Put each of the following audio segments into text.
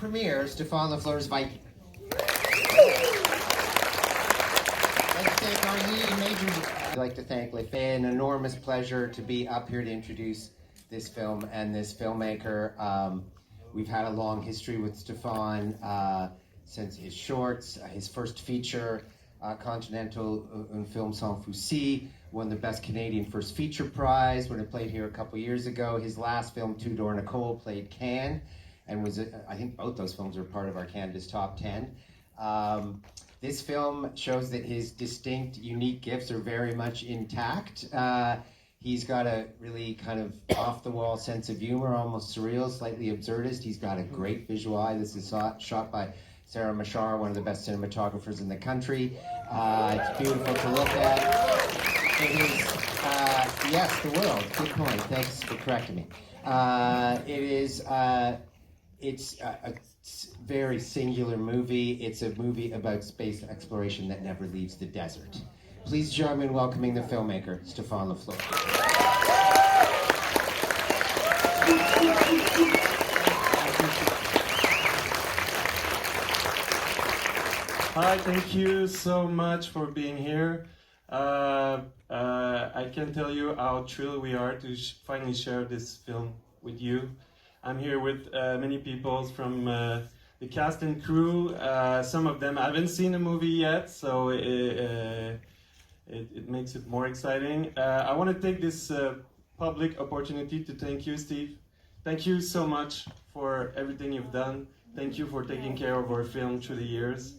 premiere, Stephane Lafleur's Viking. I'd like to thank Lafleur. An enormous pleasure to be up here to introduce this film and this filmmaker. We've had a long history with Stephane since his shorts, his first feature, Continental Un Film Sans Souci, won the Best Canadian First Feature Prize when it played here a couple years ago. His last film, Two Door Nicole, played Cannes, and was, I think both those films are part of our Canada's top 10. This film shows that his distinct, unique gifts are very much intact. He's got a really kind of off-the-wall sense of humor, almost surreal, slightly absurdist. He's got a great visual eye. This is shot by Sara, Mishara, one of the best cinematographers in the country. It's beautiful to look at. It is, yes, the world. Good point. Thanks for correcting me. It's a very singular movie. It's a movie about space exploration that never leaves the desert. Please join me in welcoming the filmmaker, Stephane Lafleur. Hi, thank you so much for being here. I can tell you how thrilled we are to finally share this film with you. I'm here with many people from the cast and crew. Some of them haven't seen the movie yet, so it makes it more exciting. I want to take this public opportunity to thank you, Steve. Thank you so much for everything you've done. Thank you for taking care of our film through the years.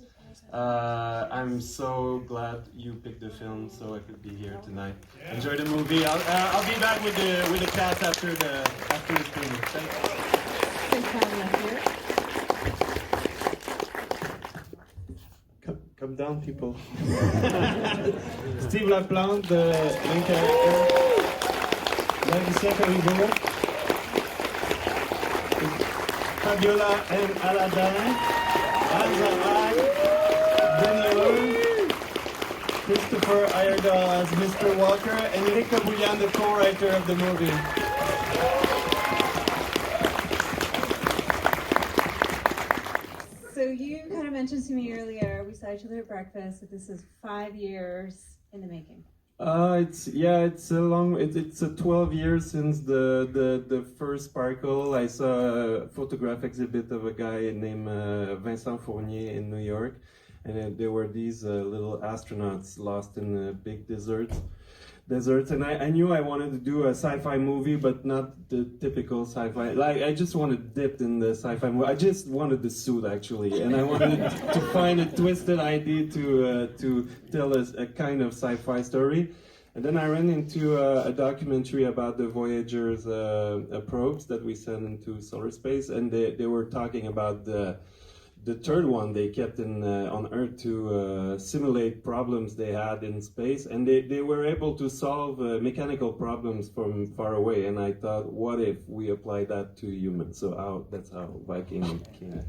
I'm so glad you picked the film so I could be here tonight. Enjoy the movie. I'll be back with the cast after the screening. Thanks. Come down, people. Steve Laplante, the main character. Larissa, Corriveau. Fabiola and Aladin. Hamza, Denis, Christopher Ayerdal as Mr. Walker, and Boulianne, the co-writer of the movie. So you kind of mentioned to me earlier, we saw each other at breakfast, that this is 5 years in the making. It's a long. It's 12 years since the first Sparkle. I saw a photograph exhibit of a guy named Vincent Fournier in New York, and there were these little astronauts lost in a big desert, and I knew I wanted to do a sci-fi movie, but not the typical sci-fi. Like, I just wanted dipped in the sci-fi movie. I just wanted the suit, actually, and I wanted to find a twisted idea to tell us a kind of sci-fi story. And then I ran into a documentary about the Voyager's probes that we sent into solar space, and they were talking about the third one they kept on Earth to simulate problems they had in space, and they were able to solve mechanical problems from far away. And I thought, what if we apply that to humans? So that's how Viking came.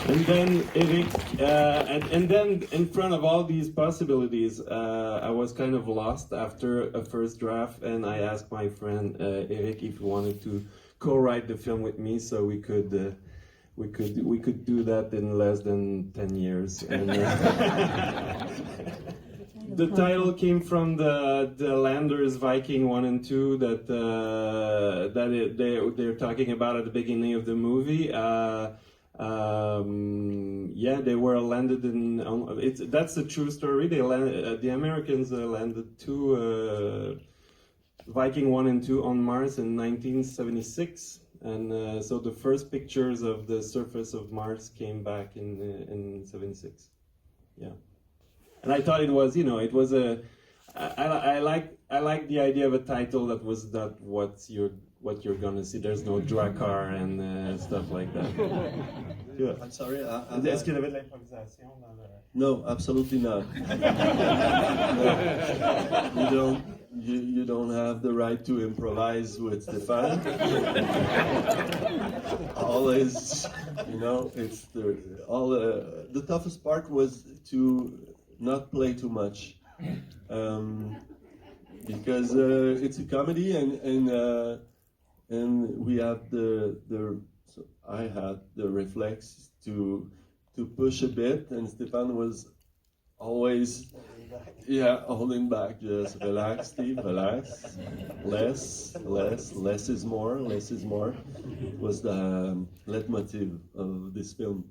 And then and then in front of all these possibilities, I was kind of lost after a first draft, and I asked my friend Eric if he wanted to co-write the film with me, so we could do that in less than 10 years. And, the title came from the Landers Viking 1 and 2 they're talking about at the beginning of the movie. They were landed that's a true story. They the Americans landed two Viking 1 and 2 on Mars in 1976, and so the first pictures of the surface of Mars came back in 76. Yeah, and I thought it was I like the idea of a title that was not what you're gonna see. There's no Drakkar and stuff like that. Yeah. I'm sorry. Est-ce qu'il y avait de l'improvisation dans le... No, absolutely not. No. You don't have the right to improvise with Stephane. Always, it's the toughest part was to not play too much, because it's a comedy and and we had so I had the reflex to push a bit, and Stephane was always holding back. Just relax, Steve, relax. Less is more. Less is more was the leitmotiv of this film.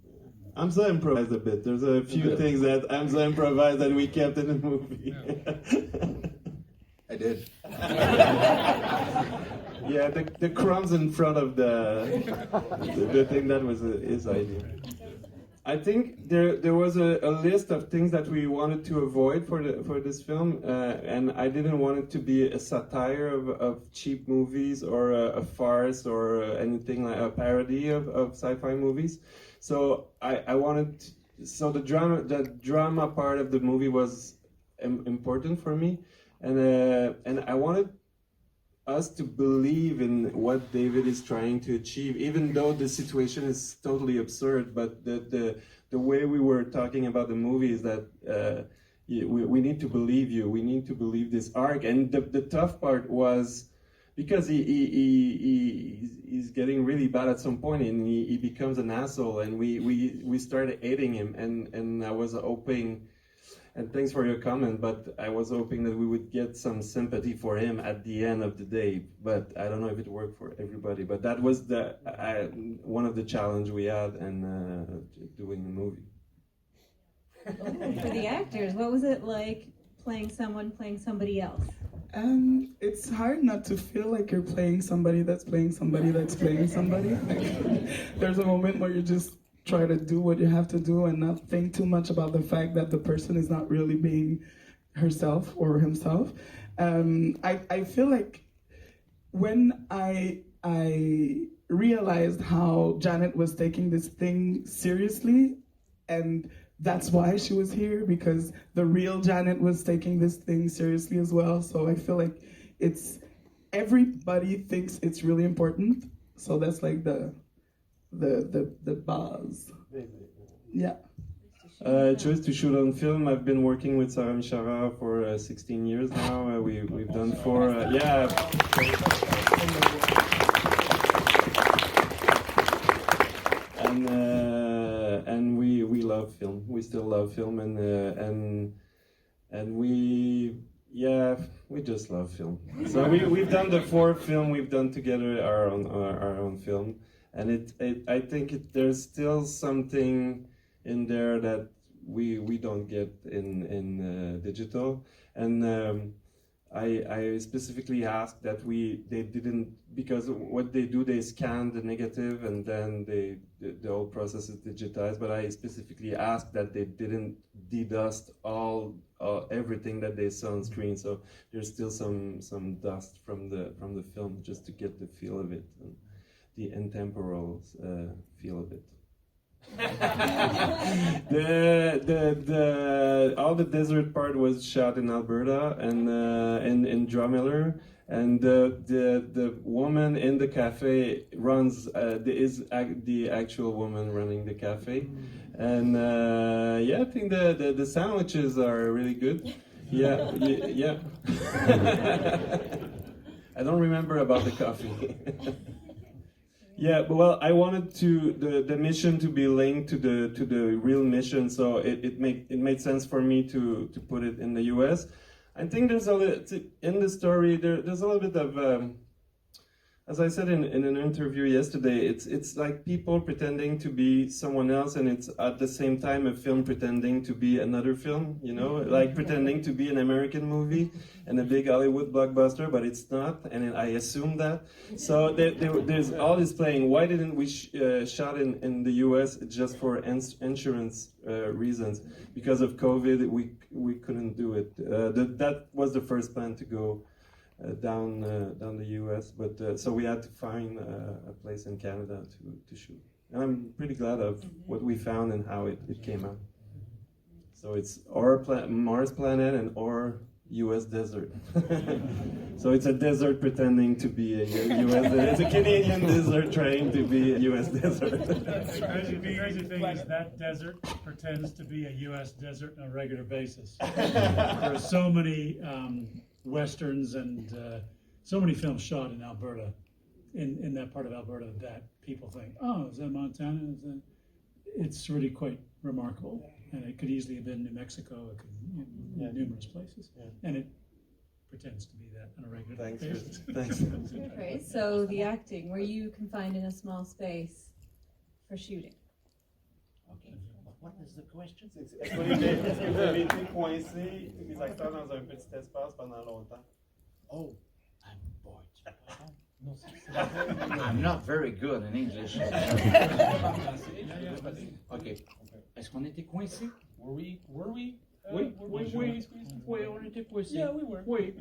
Hamza improvised a bit. There's a few things that Hamza improvised that we kept in the movie. I did. Yeah, the crumbs in front of the thing that was his idea. I think there was a list of things that we wanted to avoid for this film, and I didn't want it to be a satire of cheap movies or a farce or anything like a parody of sci-fi movies. So I wanted, so the drama part of the movie was important for me, and I wanted us to believe in what David is trying to achieve, even though the situation is totally absurd. But the way we were talking about the movie is that we need to believe you. We need to believe this arc. And the tough part was because he's getting really bad at some point, and he becomes an asshole, and we started hating him. And I was hoping. And thanks for your comment, but I was hoping that we would get some sympathy for him at the end of the day. But I don't know if it worked for everybody. But that was one of the challenge we had in doing the movie. For the actors, what was it like playing somebody else? It's hard not to feel like you're playing somebody that's playing somebody that's playing somebody. There's a moment where you just try to do what you have to do and not think too much about the fact that the person is not really being herself or himself. I feel like when I realized how Janet was taking this thing seriously, and that's why she was here, because the real Janet was taking this thing seriously as well. So I feel like everybody thinks it's really important. So that's like the buzz. Yeah. Choice to shoot on film. I've been working with Sara Mishara for 16 years now. We've done 4. And we love film. We still love film, and we just love film. So we've done the 4th film we've done together, our own film. And I think there's still something in there that we don't get in digital. And I specifically asked that they didn't, because what they do, they scan the negative and then the whole process is digitized. But I specifically asked that they didn't dedust everything that they saw on screen. So there's still some dust from the film, just to get the feel of it. The intemporal feel of it. All the desert part was shot in Alberta and in Drumheller, and the woman in the cafe runs is the actual woman running the cafe, and I think the sandwiches are really good. Yeah. I don't remember about the coffee. Yeah, well, I wanted the mission to be linked to the real mission, so it made sense for me to put it in the U.S. I think there's in the story there's a little bit of as I said in an interview yesterday, it's like people pretending to be someone else, and it's at the same time a film pretending to be another film, like pretending to be an American movie and a big Hollywood blockbuster, but it's not, and I assume that. So there's all this playing. Why didn't we shot in the US just for insurance reasons? Because of COVID, we couldn't do it. That was the first plan to go down the US, but so we had to find a place in Canada to shoot. And I'm pretty glad of what we found and how it came out. So it's our Mars planet and our US desert. So it's a desert pretending to be a US desert. It's a Canadian desert trying to be a US desert. The crazy thing is that desert pretends to be a US desert on a regular basis. There are so many Westerns and so many films shot in Alberta. in that part of Alberta that people think, oh, is that Montana? It's really quite remarkable, and it could easily have been New Mexico. It could, numerous places, and it pretends to be that on a regular basis. Thanks. Great. So the acting, were you confined in a small space for shooting? Ok. What is the question? Est-ce qu'on avait été coincés, les acteurs, dans un petit espace pendant longtemps? Oh, I'm bored. I'm not very good in English. Ok. Est-ce qu'on était coincés? Were we? Oui, on était coincés. Yeah, we were. Oui.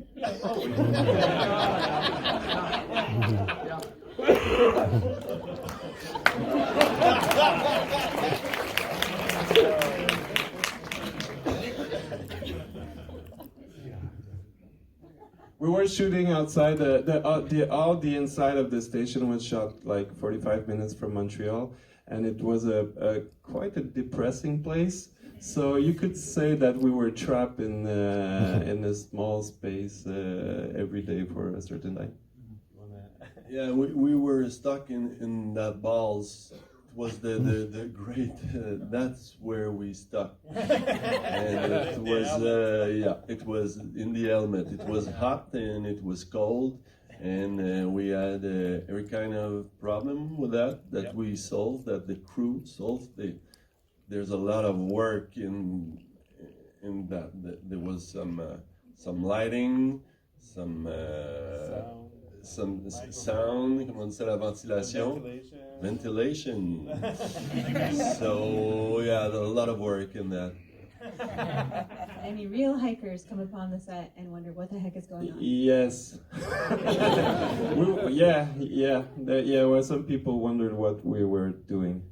We were shooting outside all the inside of the station was shot like 45 minutes from Montreal, and it was a quite a depressing place. So you could say that we were trapped in a small space every day for a certain time. Yeah, we were stuck in that balls. It was the great. That's where we stuck, and it was it was in the helmet. It was hot and it was cold, and we had every kind of problem with that we solved. That the crew solved. There's a lot of work in that. There was some lighting, some sound, comment on dit ça, la ventilation, ventilation. So yeah, a lot of work in that. Any real hikers come upon the set and wonder what the heck is going on? Yes. Well, some people wondered what we were doing.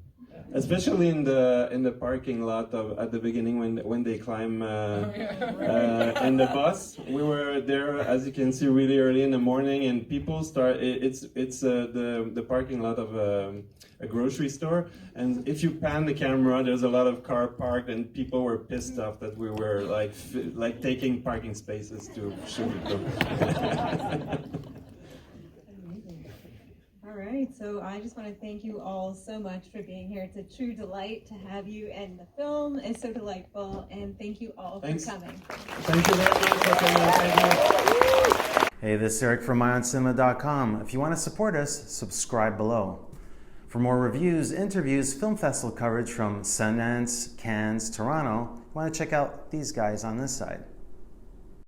Especially in the parking lot at the beginning when they climb in the bus. We were there, as you can see, really early in the morning, and people start. It's the parking lot of a grocery store, and if you pan the camera, there's a lot of car parked, and people were pissed off that we were like taking parking spaces to shoot them. All right, so I just want to thank you all so much for being here. It's a true delight to have you, and the film is so delightful, and thank you all for coming. Thank you very much for coming. Thank you. Hey, this is Eric from IONCINEMA.com. If you want to support us, subscribe below. For more reviews, interviews, film festival coverage from Sundance, Cannes, Toronto, you want to check out these guys on this side.